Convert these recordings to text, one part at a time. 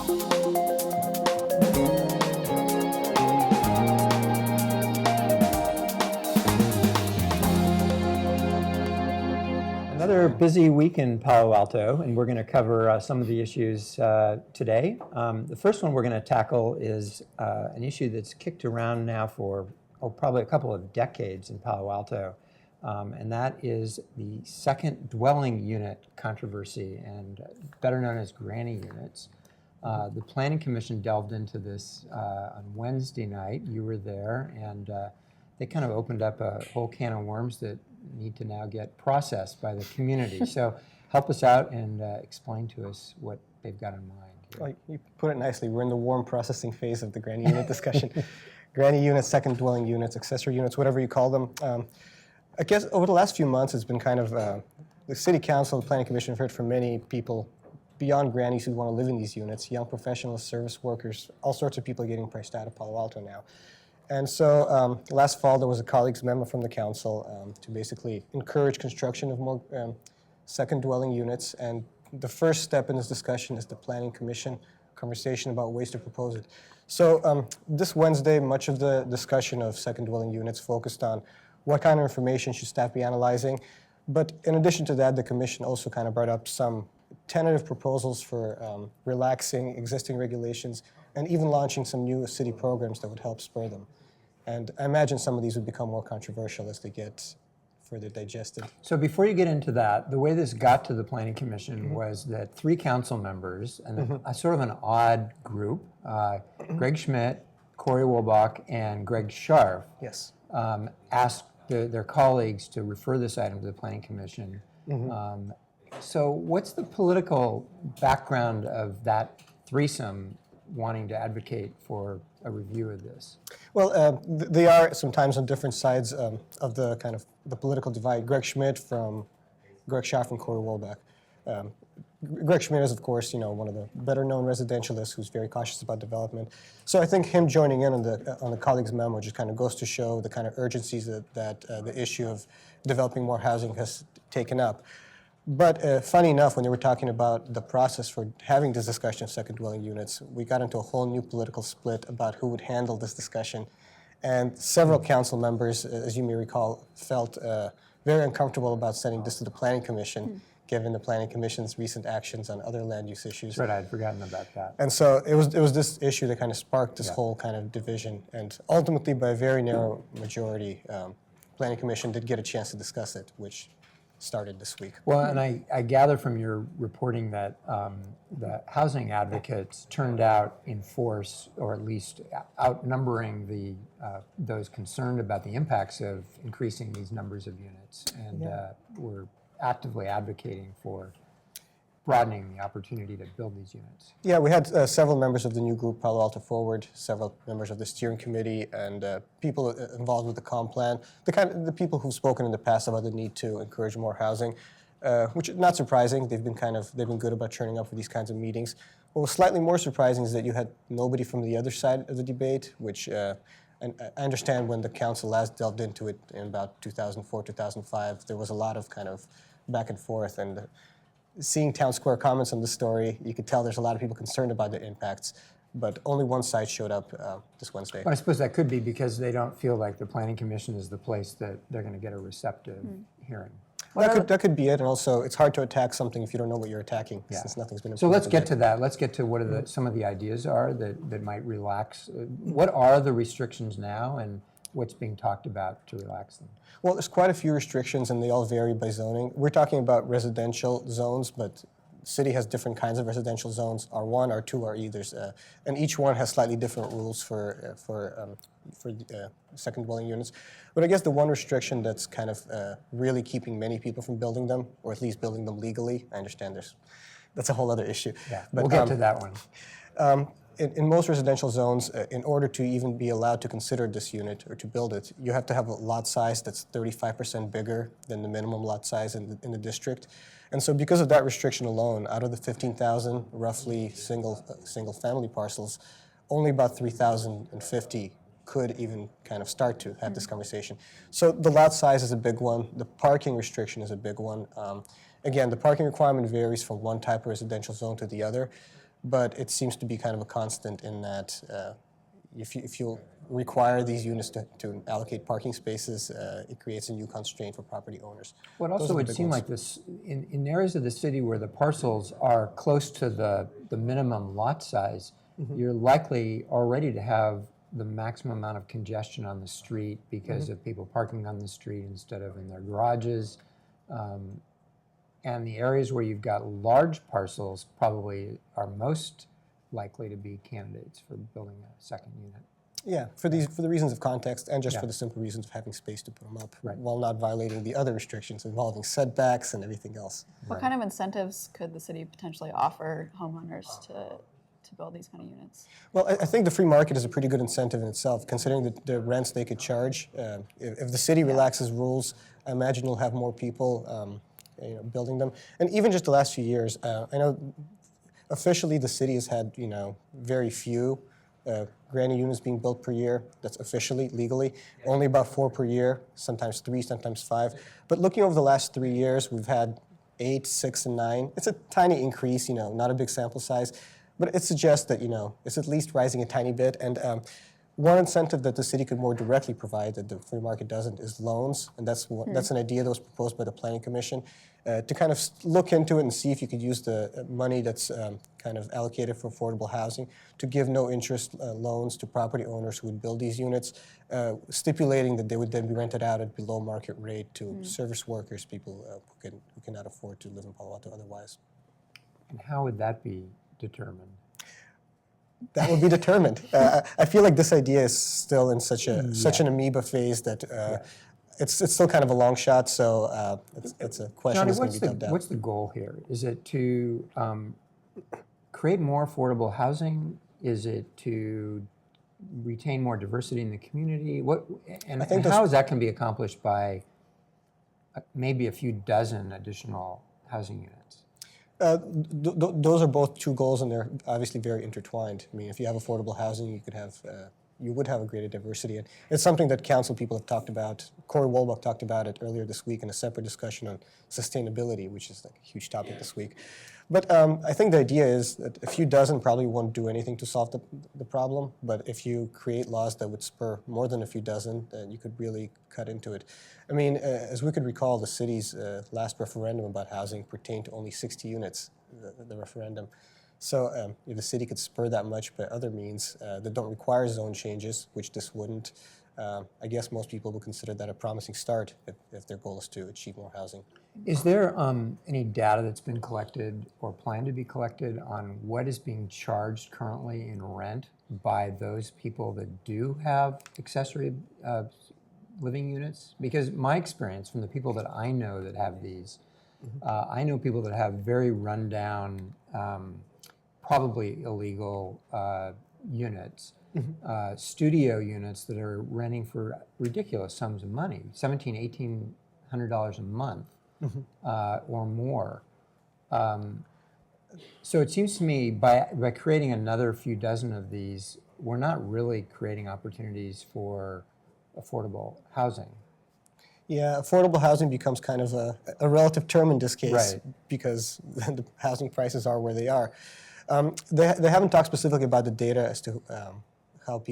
Another busy week in Palo Alto, and we're going to cover some of the issues today. The first one we're going to tackle is an issue that's kicked around now for probably a couple of decades in Palo Alto, and that is the second dwelling unit controversy, and better known as granny units. The Planning Commission delved into this on Wednesday night. You were there, and they kind of opened up a whole can of worms that need to now get processed by the community. So help us out and explain to us what they've got in mind here. Well, you put it nicely. We're in the warm processing phase of the granny unit discussion. Granny units, second dwelling units, accessory units, whatever you call them. I guess over the last few months, it's been kind of the City Council, the Planning Commission have heard from many people beyond grannies who want to live in these units, young professionals, service workers, all sorts of people are getting priced out of Palo Alto now. And so last fall, there was a colleagues memo from the council to basically encourage construction of more second dwelling units. And the first step in this discussion is the Planning Commission conversation about ways to propose it. So this Wednesday, much of the discussion of second dwelling units focused on what kind of information should staff be analyzing. But in addition to that, the commission also kind of brought up some tentative proposals for relaxing existing regulations and even launching some new city programs that would help spur them. And I imagine some of these would become more controversial as they get further digested. So before you get into that, the way this got to the Planning Commission was that 3 council members, and a sort of an odd group, Greg Schmidt, Corey Wolbach, and Greg Scharf, Yes. Asked their colleagues to refer this item to the Planning Commission. So what's the political background of that threesome wanting to advocate for a review of this? Well, they are sometimes on different sides of the kind of the political divide. Greg Schmidt from Greg Scharf and Corey Wolbach. Greg Schmidt is, of course, one of the better-known residentialists who's very cautious about development. So I think him joining in on the colleagues' memo just kind of goes to show the kind of urgencies that the issue of developing more housing has taken up. But funny enough, when they were talking about the process for having this discussion of second dwelling units, we got into a whole new political split about who would handle this discussion. And several council members, as you may recall, felt very uncomfortable about sending this to the Planning Commission, given the Planning Commission's recent actions on other land use issues. Right, I had forgotten about that. And so it was this issue that kind of sparked this whole kind of division. And ultimately, by a very narrow majority, Planning Commission did get a chance to discuss it, which started this week. Well, and I gather from your reporting that the housing advocates turned out in force, or at least outnumbering those concerned about the impacts of increasing these numbers of units, and were actively advocating for broadening the opportunity to build these units. Yeah, we had several members of the new group, Palo Alto Forward, several members of the steering committee, and people involved with the comp plan. The people who've spoken in the past about the need to encourage more housing, which is not surprising. They've been good about turning up for these kinds of meetings. What was slightly more surprising is that you had nobody from the other side of the debate, which. And I understand when the council last delved into it in about 2004, 2005, there was a lot of kind of back and forth, and seeing Town Square comments on this story, you could tell there's a lot of people concerned about the impacts, but only one side showed up this Wednesday. Well, I suppose that could be because they don't feel like the Planning Commission is the place that they're going to get a receptive hearing. That could be it, and also it's hard to attack something if you don't know what you're attacking, since nothing's been. So let's get to that. Let's get to what some of the ideas are that might relax. What are the restrictions now, and what's being talked about to relax them? Well, there's quite a few restrictions, and they all vary by zoning. We're talking about residential zones, but the city has different kinds of residential zones: R1, R2, RE. And each one has slightly different rules for second dwelling units. But I guess the one restriction that's kind of really keeping many people from building them, or at least building them legally, I understand that's a whole other issue. Yeah, but we'll get to that one. In most residential zones, in order to even be allowed to consider this unit or to build it, you have to have a lot size that's 35% bigger than the minimum lot size in the district. And so because of that restriction alone, out of the 15,000 roughly single family parcels, only about 3,050 could even kind of start to have this conversation. So the lot size is a big one. The parking restriction is a big one. Again, the parking requirement varies from one type of residential zone to the other. but it seems to be kind of a constant in that if you require these units to allocate parking spaces, it creates a new constraint for property owners. Well, it Those also are the would big seem ones. like this, in areas of the city where the parcels are close to the minimum lot size, you're likely already to have the maximum amount of congestion on the street because of people parking on the street instead of in their garages. And the areas where you've got large parcels probably are most likely to be candidates for building a second unit. Yeah, for the reasons of context and just Yeah. for the simple reasons of having space to put them up, Right. while not violating the other restrictions involving setbacks and everything else. What kind of incentives could the city potentially offer homeowners to build these kind of units? Well, I think the free market is a pretty good incentive in itself, considering the rents they could charge. If the city relaxes rules, I imagine you'll have more people building them. And even just the last few years, I know officially the city has had very few granny units being built per year. That's officially, legally, only about 4 per year, sometimes 3, sometimes 5. But looking over the last 3 years, we've had 8, 6, and 9. It's a tiny increase, not a big sample size, but it suggests that it's at least rising a tiny bit. And one incentive that the city could more directly provide that the free market doesn't is loans, and that's an idea that was proposed by the Planning Commission to kind of look into it and see if you could use the money that's kind of allocated for affordable housing to give no interest loans to property owners who would build these units, stipulating that they would then be rented out at below market rate to service workers, people who cannot afford to live in Palo Alto otherwise. And how would that be determined? That will be determined. I feel like this idea is still in such an amoeba phase that it's still kind of a long shot. So it's a question Johnny, that's going to be dubbed out. what's the goal here? Is it to create more affordable housing? Is it to retain more diversity in the community? And how is that going to be accomplished by maybe a few dozen additional housing units? Those are both two goals, and they're obviously very intertwined. I mean, if you have affordable housing, you would have a greater diversity. And it's something that council people have talked about. Corey Wolbach talked about it earlier this week in a separate discussion on sustainability, which is like a huge topic this week. But I think the idea is that a few dozen probably won't do anything to solve the problem. But if you create laws that would spur more than a few dozen, then you could really cut into it. I mean, as we could recall, the city's last referendum about housing pertained to only 60 units, the referendum. So if the city could spur that much by other means that don't require zone changes, which this wouldn't, I guess most people would consider that a promising start if their goal is to achieve more housing. Is there any data that's been collected or planned to be collected on what is being charged currently in rent by those people that do have accessory living units? Because my experience from the people that I know that have these, I know people that have very rundown, probably illegal units, studio units that are renting for ridiculous sums of money, $1,700, $1,800 a month or more. So it seems to me by creating another few dozen of these, we're not really creating opportunities for affordable housing. Yeah, affordable housing becomes kind of a relative term in this case, Right. because the housing prices are where they are. They haven't talked specifically about the data as to how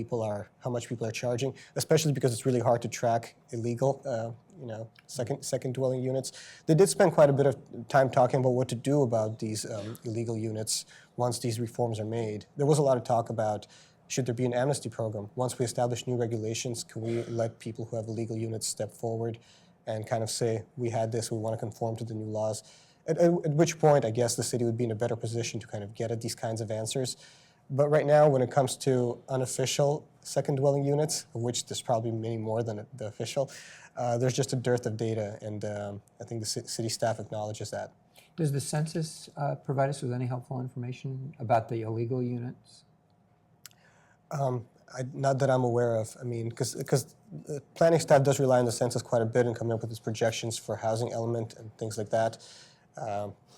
much people are charging, especially because it's really hard to track illegal, second dwelling units. They did spend quite a bit of time talking about what to do about these illegal units once these reforms are made. There was a lot of talk about, should there be an amnesty program? Once we establish new regulations, can we let people who have illegal units step forward and kind of say, we had this, we want to conform to the new laws? At which point, I guess the city would be in a better position to kind of get at these kinds of answers. But right now, when it comes to unofficial second dwelling units, of which there's probably many more than the official, there's just a dearth of data, and I think the city staff acknowledges that. Does the census provide us with any helpful information about the illegal units? Not that I'm aware of. I mean, because planning staff does rely on the census quite a bit in coming up with its projections for housing element and things like that.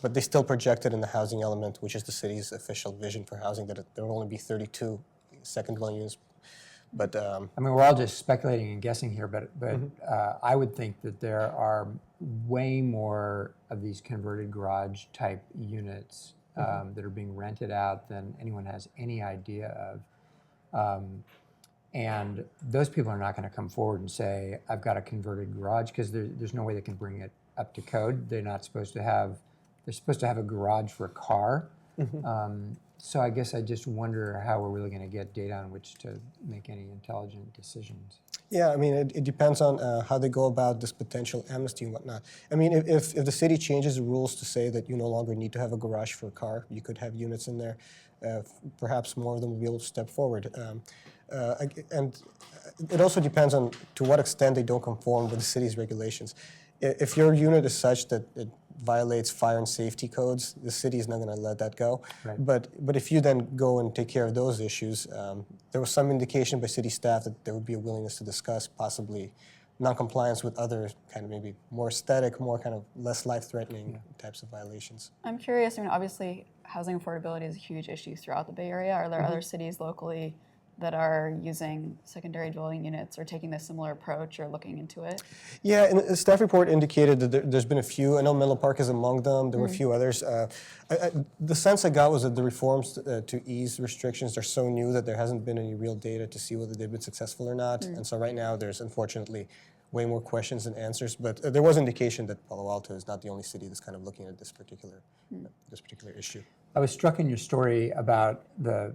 But they still projected in the housing element, which is the city's official vision for housing, that there will only be 32 second dwelling units. But I mean, we're all just speculating and guessing here, but I would think that there are way more of these converted garage type units that are being rented out than anyone has any idea of. And those people are not going to come forward and say, I've got a converted garage, because there's no way they can bring it up to code. They're supposed to have a garage for a car. So I guess I just wonder how we're really going to get data on which to make any intelligent decisions. Yeah, I mean, it depends on how they go about this potential amnesty and whatnot. I mean, if the city changes the rules to say that you no longer need to have a garage for a car, you could have units in there, perhaps more of them will be able to step forward. And it also depends on to what extent they don't conform with the city's regulations. If your unit is such that it violates fire and safety codes, the city is not going to let that go. Right. But if you then go and take care of those issues, there was some indication by city staff that there would be a willingness to discuss possibly non-compliance with other kind of maybe more aesthetic, more kind of less life-threatening types of violations. I'm curious, I mean, obviously housing affordability is a huge issue throughout the Bay Area. Are there other cities locally that are using secondary dwelling units or taking this similar approach or looking into it? Yeah, and the staff report indicated that there's been a few. I know Menlo Park is among them. There were a few others. The sense I got was that the reforms to ease restrictions are so new that there hasn't been any real data to see whether they've been successful or not. And so right now there's unfortunately way more questions than answers. But there was indication that Palo Alto is not the only city that's kind of looking at this particular issue. I was struck in your story about the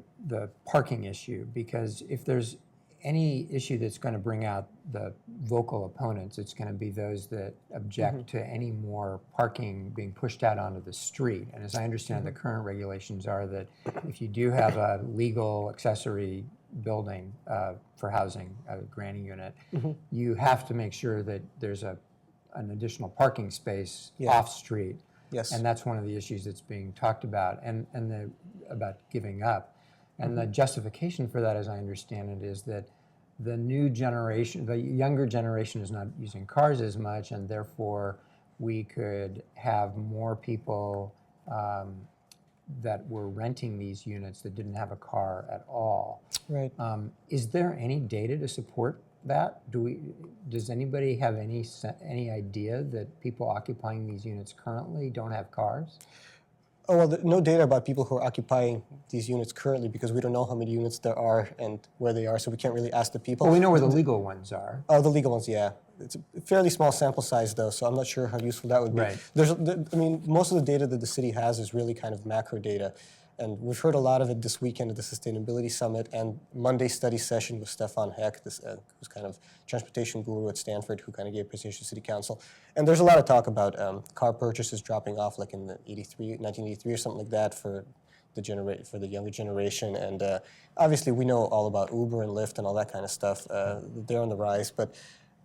parking issue, because if there's any issue that's going to bring out the vocal opponents, it's going to be those that object to any more parking being pushed out onto the street. And as I understand, the current regulations are that if you do have a legal accessory building for housing, a granny unit, you have to make sure that there's an additional parking space off-street. Yes. And that's one of the issues that's being talked about, and about giving up. And the justification for that, as I understand it, is that the new generation, the younger generation, is not using cars as much, and therefore we could have more people that were renting these units that didn't have a car at all. Right. Is there any data to support that? Does anybody have any idea that people occupying these units currently don't have cars? Oh, well, no data about people who are occupying these units currently, because we don't know how many units there are and where they are, so we can't really ask the people. Well, we know where the legal ones are. Oh, the legal ones, yeah. It's a fairly small sample size, though, so I'm not sure how useful that would be. Right. I mean, most of the data that the city has is really kind of macro data, and we've heard a lot of it this weekend at the Sustainability Summit and Monday's study session with Stefan Heck, who's kind of transportation guru at Stanford, who kind of gave presentation to City Council. And there's a lot of talk about car purchases dropping off, like in the 1983 or something like that for the younger generation. And obviously, we know all about Uber and Lyft and all that kind of stuff. They're on the rise, but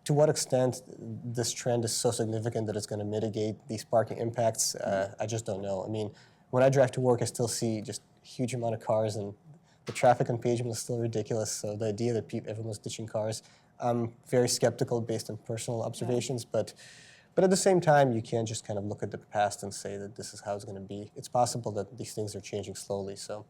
to what extent this trend is so significant that it's going to mitigate these parking impacts, I just don't know. I mean, when I drive to work, I still see just a huge amount of cars, and the traffic on pavement is still ridiculous. So the idea that everyone's ditching cars, I'm very skeptical based on personal observations. But at the same time, you can't just kind of look at the past and say that this is how it's going to be. It's possible that these things are changing slowly. So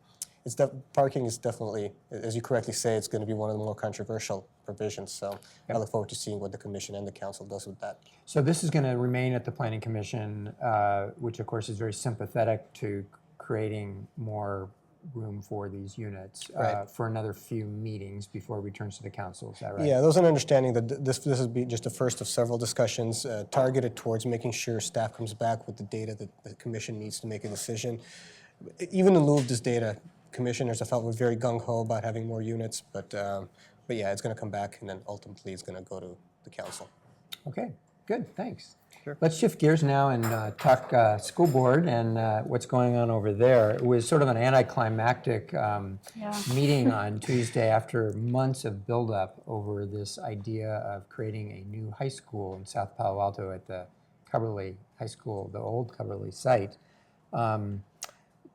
parking is definitely, as you correctly say, it's going to be one of the more controversial provisions. So I look forward to seeing what the Commission and the Council does with that. So this is going to remain at the Planning Commission, which of course is very sympathetic to creating more room for these units for another few meetings before it returns to the Council. Is that right? Yeah, there's an understanding that this will be just the first of several discussions targeted towards making sure staff comes back with the data that the Commission needs to make a decision. Even in lieu of this data, commissioners, I felt, were very gung-ho about having more units, but yeah, it's going to come back, and then ultimately it's going to go to the Council. Okay, good, thanks. Sure. Let's shift gears now and talk school board and what's going on over there. It was sort of an anticlimactic meeting on Tuesday after months of buildup over this idea of creating a new high school in South Palo Alto at the Cubberley High School, the old Cubberley site.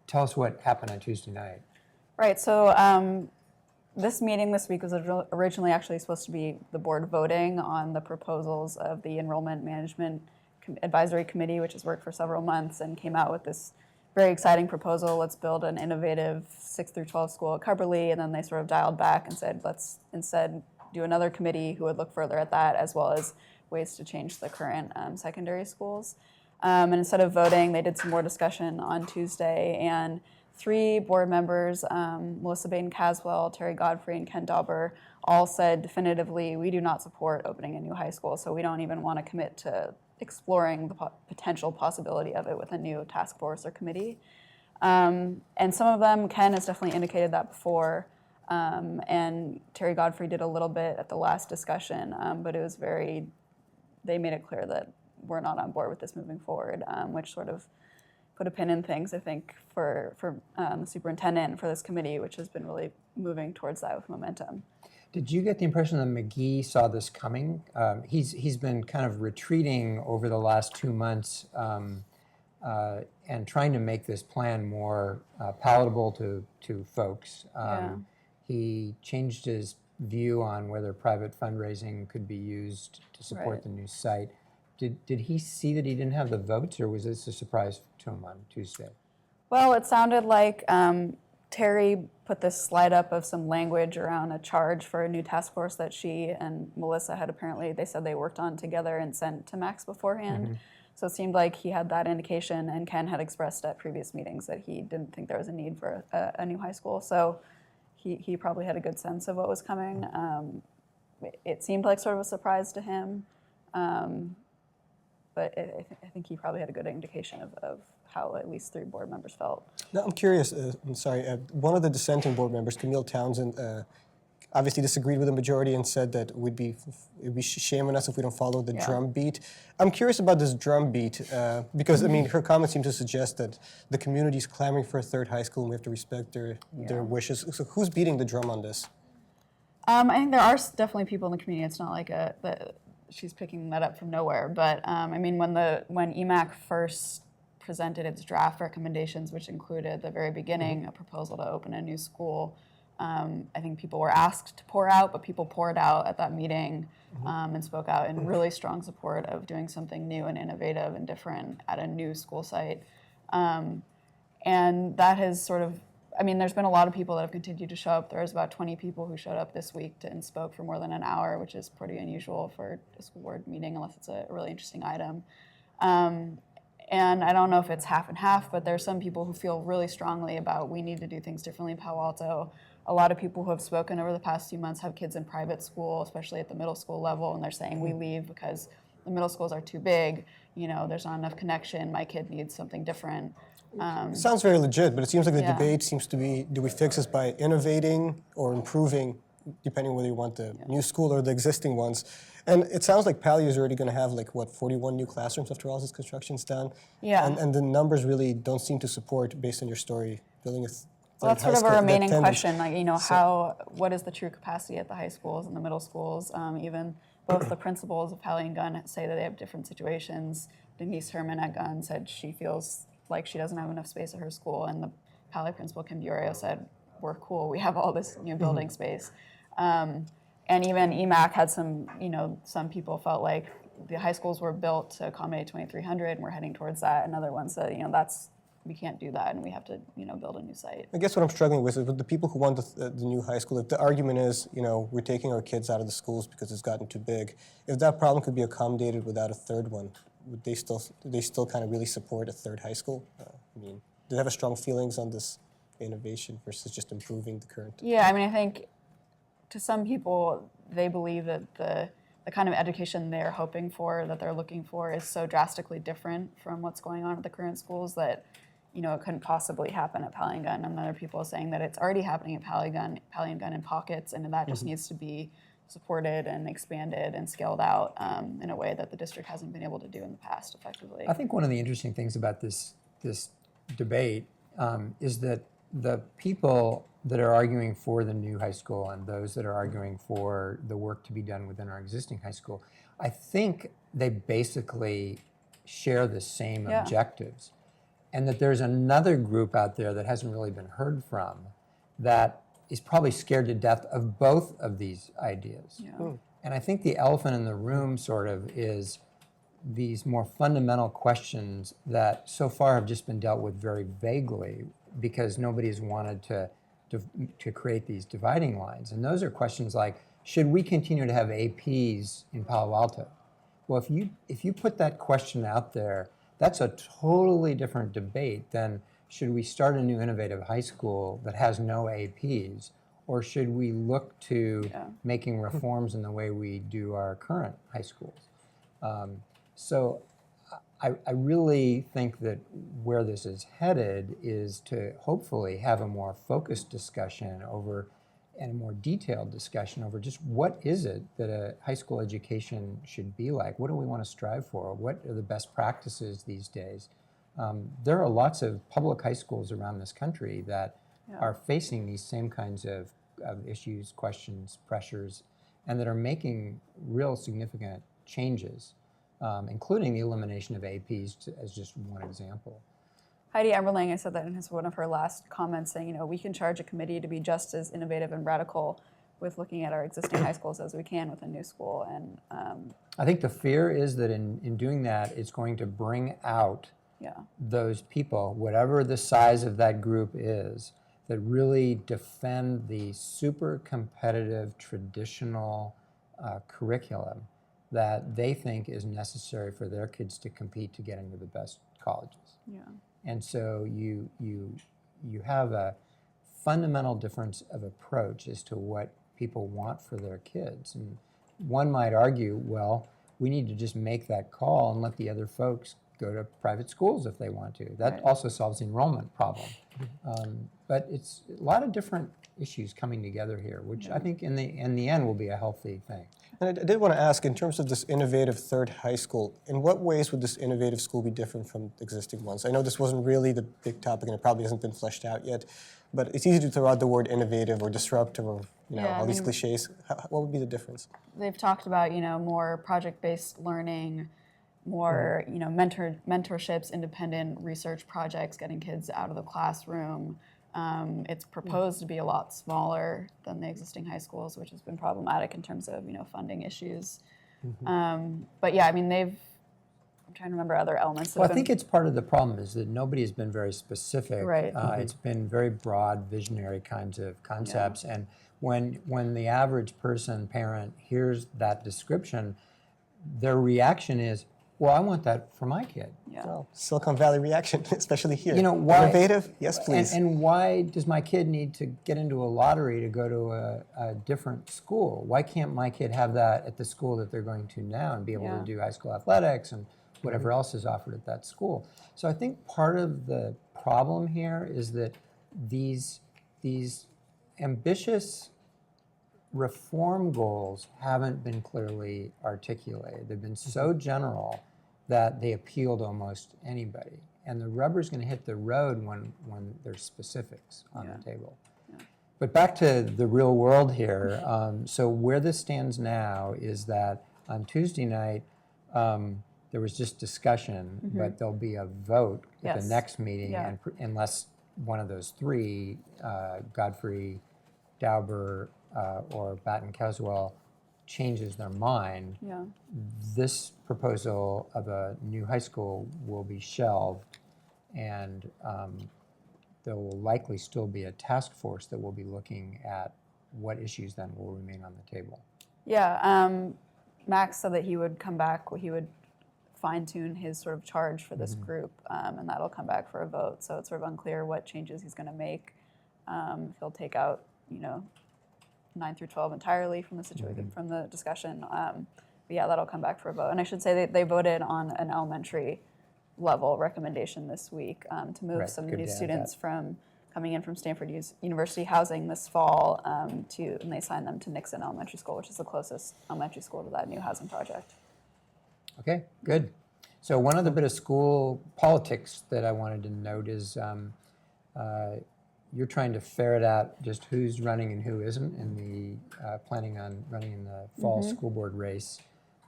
Tell us what happened on Tuesday night. Right, so this meeting this week was originally actually supposed to be the board voting on the proposals of the Enrollment Management Advisory Committee, which has worked for several months and came out with this very exciting proposal. Let's build an innovative 6 through 12 school at Cubberley, and then they sort of dialed back and said, let's instead do another committee who would look further at that, as well as ways to change the current secondary schools. And instead of voting, they did some more discussion on Tuesday, and 3 board members, Melissa Baden-Caswell, Terry Godfrey, and Ken Dauber, all said definitively, we do not support opening a new high school, so we don't even want to commit to exploring the potential possibility of it with a new task force or committee. And some of them, Ken has definitely indicated that before, and Terry Godfrey did a little bit at the last discussion, but it was they made it clear that we're not on board with this moving forward, which sort of put a pin in things, I think, for the superintendent and for this committee, which has been really moving towards that with momentum. Did you get the impression that McGee saw this coming? He's been kind of retreating over the last 2 months and trying to make this plan more palatable to folks. He changed his view on whether private fundraising could be used to support the new site. Did he see that he didn't have the votes, or was this a surprise to him on Tuesday? Well, it sounded like Terry put this slide up of some language around a charge for a new task force that she and Melissa had they said they worked on together and sent to Max beforehand. Mm-hmm. So it seemed like he had that indication, and Ken had expressed at previous meetings that he didn't think there was a need for a new high school. So he probably had a good sense of what was coming. It seemed like sort of a surprise to him. But I think he probably had a good indication of how at least 3 board members felt. Now, I'm curious, I'm sorry, one of the dissenting board members, Camille Townsend, obviously disagreed with the majority and said that it'd be shame on us if we don't follow the drum beat. I'm curious about this drum beat because, I mean, her comments seem to suggest that the community's clamoring for a 3rd high school and we have to respect their wishes. So who's beating the drum on this? I think there are definitely people in the community. It's not like she's picking that up from nowhere. But I mean, when EMAC first presented its draft recommendations, which included at the very beginning a proposal to open a new school, I think people were asked to pour out, but people poured out at that meeting and spoke out in really strong support of doing something new and innovative and different at a new school site. And that has sort of, I mean, there's been a lot of people that have continued to show up. There was about 20 people who showed up this week and spoke for more than an hour, which is pretty unusual for a school board meeting unless it's a really interesting item. And I don't know if it's half and half, but there's some people who feel really strongly about we need to do things differently in Palo Alto. A lot of people who have spoken over the past few months have kids in private school, especially at the middle school level, and they're saying we leave because the middle schools are too big. You know, there's not enough connection. My kid needs something different. It sounds very legit, but it seems like the debate seems to be, do we fix this by innovating or improving, depending on whether you want the new school or the existing ones. And it sounds like Palo is already going to have 41 new classrooms after all this construction's done. Yeah. And the numbers really don't seem to support, based on your story, building a well, that's sort of a remaining question, what is the true capacity at the high schools and the middle schools? Even both the principals of Palo and Gunn say that they have different situations. Denise Herman at Gunn said she feels like she doesn't have enough space at her school, and the Palo principal, Kim Burio, said, we're cool, we have all this new building space. And even EMAC had some people felt like the high schools were built to accommodate 2,300 and we're heading towards that, and other ones said, we can't do that and we have to, build a new site. I guess what I'm struggling with is with the people who want the new high school, if the argument is, we're taking our kids out of the schools because it's gotten too big, if that problem could be accommodated without a 3rd one, would they still kind of really support a 3rd high school? Do they have a strong feelings on this innovation versus just improving the current? Yeah, I think to some people, they believe that the kind of education they're hoping for, that they're looking for, is so drastically different from what's going on at the current schools that, it couldn't possibly happen at Palo and Gunn. And other people are saying that it's already happening at Palo and Gunn in pockets, and that just needs to be supported and expanded and scaled out in a way that the district hasn't been able to do in the past effectively. I think one of the interesting things about this debate is that the people that are arguing for the new high school and those that are arguing for the work to be done within our existing high school, I think they basically share the same objectives. And that there's another group out there that hasn't really been heard from that is probably scared to death of both of these ideas. Yeah. And I think the elephant in the room sort of is these more fundamental questions that so far have just been dealt with very vaguely because nobody's wanted to create these dividing lines. And those are questions like, should we continue to have APs in Palo Alto? Well, if you put that question out there, That's a totally different debate than should we start a new innovative high school that has no APs, or should we look to making reforms in the way we do our current high schools? So I really think that where this is headed is to hopefully have a more focused discussion over and a more detailed discussion over just what is it that a high school education should be like? What do we want to strive for? What are the best practices these days? There are lots of public high schools around this country that are facing these same kinds of issues, questions, pressures, and that are making real significant changes, including the elimination of APs as just one example. Heidi Emberling, I said that in one of her last comments, saying, we can charge a committee to be just as innovative and radical with looking at our existing high schools as we can with a new school. And I think the fear is that in doing that, it's going to bring out those people, whatever the size of that group is, that really defend the super competitive traditional curriculum that they think is necessary for their kids to compete to get into the best colleges. Yeah. And so you have a fundamental difference of approach as to what people want for their kids. And one might argue, well, we need to just make that call and let the other folks go to private schools if they want to. That also solves the enrollment problem. But it's a lot of different issues coming together here, which I think in the end will be a healthy thing. And I did want to ask, in terms of this innovative third high school, in what ways would this innovative school be different from existing ones? I know this wasn't really the big topic and it probably hasn't been fleshed out yet, but it's easy to throw out the word innovative or disruptive or all these cliches. What would be the difference? They've talked about more project-based learning, more mentorships, independent research projects, getting kids out of the classroom. It's proposed to be a lot smaller than the existing high schools, which has been problematic in terms of funding issues. But yeah, I mean I'm trying to remember other elements. Well, I think it's part of the problem is that nobody has been very specific. Right. It's been very broad, visionary kinds of concepts, and when the average person, parent, hears that description, their reaction is, well, I want that for my kid. Yeah. Well, Silicon Valley reaction, especially here. Why, innovative? Yes, please. And why does my kid need to get into a lottery to go to a different school? Why can't my kid have that at the school that they're going to now and be able to do high school athletics and whatever else is offered at that school? So I think part of the problem here is that these ambitious reform goals haven't been clearly articulated. They've been so general that they appeal to almost anybody. And the rubber's going to hit the road when there's specifics on the table. Yeah. But back to the real world here. So where this stands now is that on Tuesday night, there was just discussion, but there'll be a vote at the next meeting, and unless one of those three, Godfrey, Dauber, or Batten Caswell, changes their mind, this proposal of a new high school will be shelved, and there will likely still be a task force that will be looking at what issues then will remain on the table. Yeah, Max said that he would come back, he would fine-tune his sort of charge for this group, and that'll come back for a vote. So it's sort of unclear what changes he's going to make. If he'll take out, 9 through 12 entirely from the situation, from the discussion. But yeah, that'll come back for a vote. And I should say they voted on an elementary level recommendation this week to move some new students from coming in from Stanford University housing this fall and they signed them to Nixon Elementary School, which is the closest elementary school to that new housing project. Okay, good. So one other bit of school politics that I wanted to note is you're trying to ferret out just who's running and who isn't in the planning on running in the fall school board race.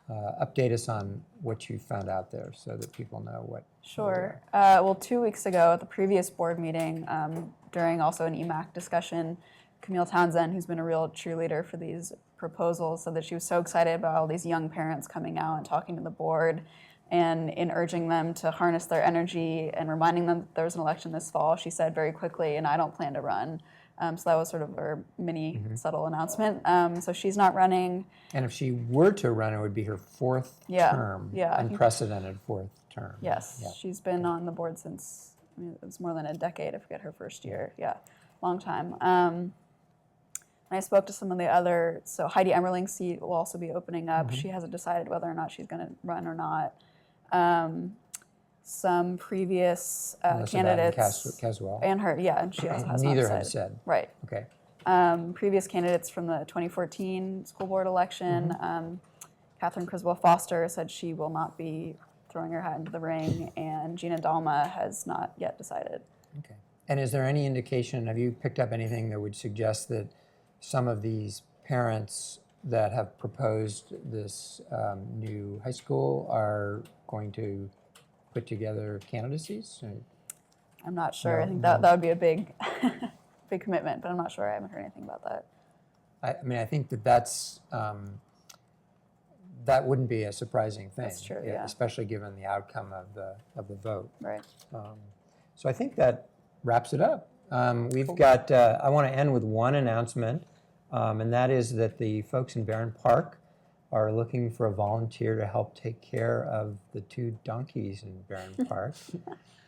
Update us on what you found out there so that people know what. Sure. Well, 2 weeks ago at the previous board meeting, during also an EMAC discussion, Camille Townsend, who's been a real cheerleader for these proposals, said that she was so excited about all these young parents coming out and talking to the board and in urging them to harness their energy and reminding them that there was an election this fall. She said very quickly, and I don't plan to run. So that was sort of her mini subtle announcement. So she's not running. And if she were to run, it would be her fourth term, unprecedented fourth term. Yes, Yeah. she's been on the board since, I mean, it was more than a decade, I forget her first year. Yeah, long time. And I spoke to some of the other, so Heidi Emmerling's seat will also be opening up. She hasn't decided whether or not she's going to run or not. Some previous Melissa Batten candidates. Caswell. And her, yeah, and she also has not Neither decided. have said. Right. Okay. Previous candidates from the 2014 school board election. Catherine Criswell Foster said she will not be throwing her hat into the ring, and Gina Dalma has not yet decided. Okay. And is there any indication, have you picked up anything that would suggest that some of these parents that have proposed this new high school are going to put together candidacies? I'm not sure. I think No. that would be a big, big commitment, but I'm not sure. I haven't heard anything about that. I mean, I think that's that wouldn't be a surprising thing. That's true, yeah. Especially given the outcome of the vote. Right. So I think that wraps it up. We've got, I want to end with one announcement, and that is that the folks in Barron Park are looking for a volunteer to help take care of the 2 donkeys in Barron Park,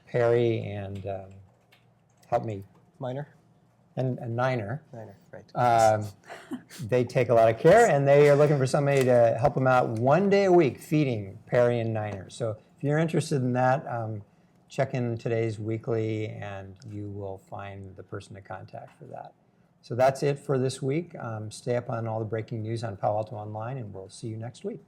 Perry and, help me, Minor? and Niner. Minor, right. They take a lot of care, and they are looking for somebody to help them out 1 day a week feeding Perry and Niner. So if you're interested in that, check in today's weekly, and you will find the person to contact for that. So that's it for this week. Stay up on all the breaking news on Palo Alto Online, and we'll see you next week.